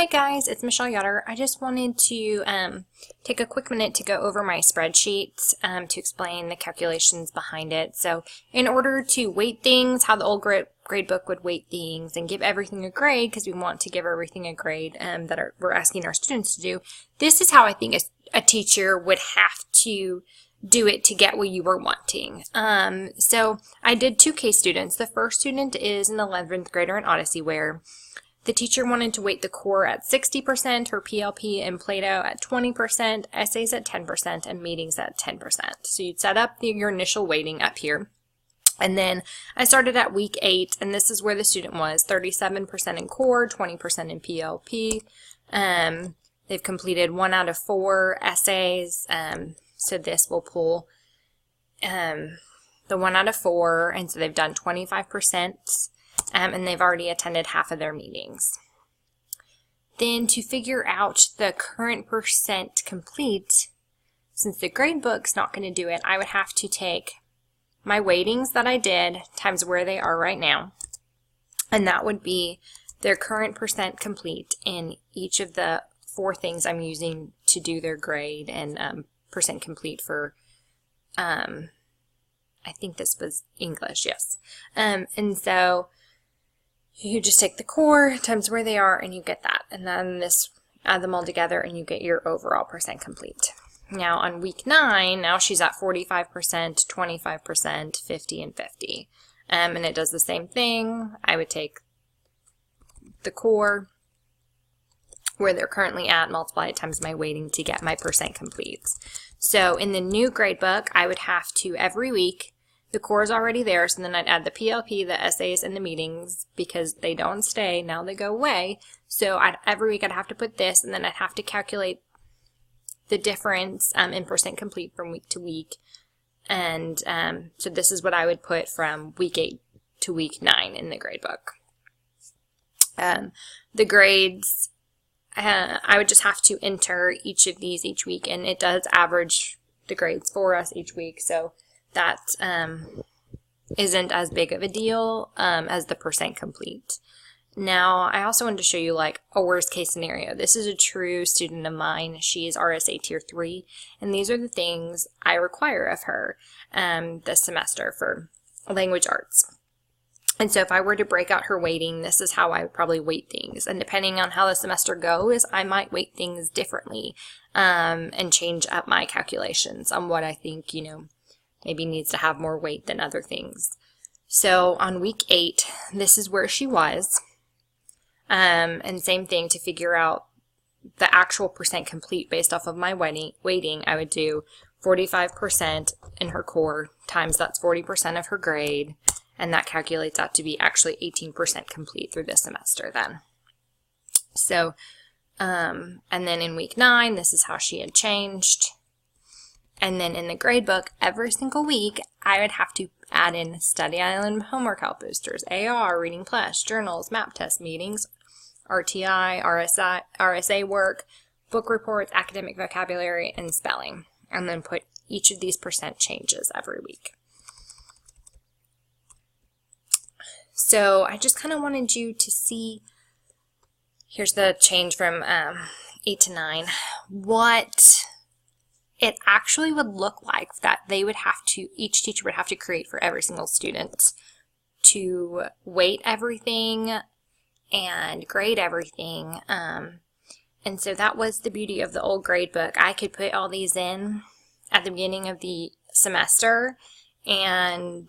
Hi guys, it's Michelle Yoder. I just wanted to take a quick minute to go over my spreadsheet to explain the calculations behind it. So in order to weight things, how the old gradebook would weight things and give everything a grade, because we want to give everything a grade we're asking our students to do, this is how I think a teacher would have to do it to get what you were wanting. So I did two case students. The first student is an 11th grader in Odyssey, where the teacher wanted to weight the core at 60%, her PLP and Plato at 20%, essays at 10%, and meetings at 10%. So you'd set up your initial weighting up here. And then I started at week 8, and this is where the student was, 37% in core, 20% in PLP. They've completed 1 out of 4 essays, so this will pull the 1 out of 4, and so they've done 25%. And they've already attended half of their meetings. Then to figure out the current percent complete, since the gradebook's not going to do it, I would have to take my weightings that I did times where they are right now, and that would be their current percent complete in each of the 4 things I'm using to do their grade and percent complete for, I think this was English, yes. And so you just take the core times where they are and you get that. And then add them all together and you get your overall percent complete. Now on week 9, now she's at 45%, 25%, 50, and 50. And it does the same thing. I would take the core where they're currently at, multiply it times my weighting to get my percent complete. So in the new gradebook, I would have to every week, the core is already there, so then I'd add the PLP, the essays, and the meetings, because they don't stay, now they go away. So every week I'd have to put this, and then I'd have to calculate the difference in percent complete from week to week. And so this is what I would put from week 8 to week 9 in the gradebook. The grades, I would just have to enter each of these each week, and it does average the grades for us each week, so that isn't as big of a deal as the percent complete. Now, I also wanted to show you like a worst case scenario. This is a true student of mine. She is RSA Tier 3, and these are the things I require of her this semester for language arts. And so if I were to break out her weighting, this is how I would probably weight things. And depending on how the semester goes, I might weight things differently and change up my calculations on what I think, maybe needs to have more weight than other things. So on week 8, this is where she was. And same thing, to figure out the actual percent complete based off of my weighting, I would do 45% in her core times that's 40% of her grade, and that calculates out to be actually 18% complete through this semester then. So, and then in week 9, this is how she had changed. And then in the gradebook, every single week, I would have to add in Study Island homework help boosters, AR, Reading Plus, journals, map test meetings, RTI, RSA work, book reports, academic vocabulary, and spelling. And then put each of these percent changes every week. So I just kind of wanted you to see, here's the change from 8 to 9, what it actually would look like that they would have to, each teacher would have to create for every single student to weight everything and grade everything. And so that was the beauty of the old gradebook. I could put all these in at the beginning of the semester, and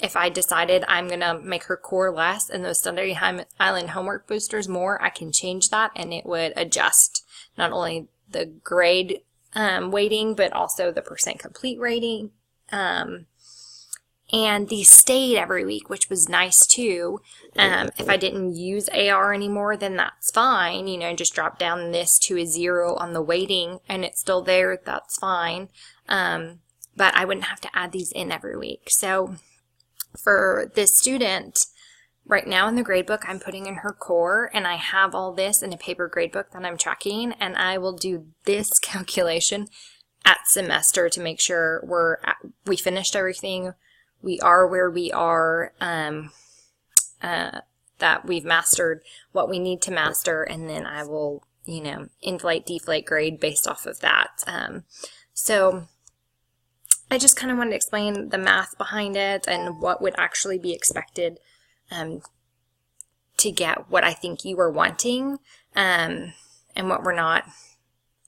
if I decided I'm going to make her core less and those Study Island homework boosters more, I can change that and it would adjust not only the grade weighting, but also the percent complete rating. And these stayed every week, which was nice too. If I didn't use AR anymore, then that's fine. Just drop down this to a 0 on the weighting and it's still there, that's fine. But I wouldn't have to add these in every week. So for this student, right now in the gradebook, I'm putting in her core, and I have all this in a paper gradebook that I'm tracking, and I will do this calculation at semester to make sure we finished everything, we are where we are, that that we've mastered what we need to master, and then I will, you know, inflate, deflate grade based off of that. So I just kind of wanted to explain the math behind it and what would actually be expected to get what I think you were wanting, and what we're not.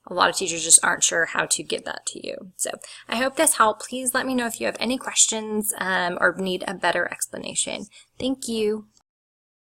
A lot of teachers just aren't sure how to give that to you. So I hope this helped. Please let me know if you have any questions or need a better explanation. Thank you.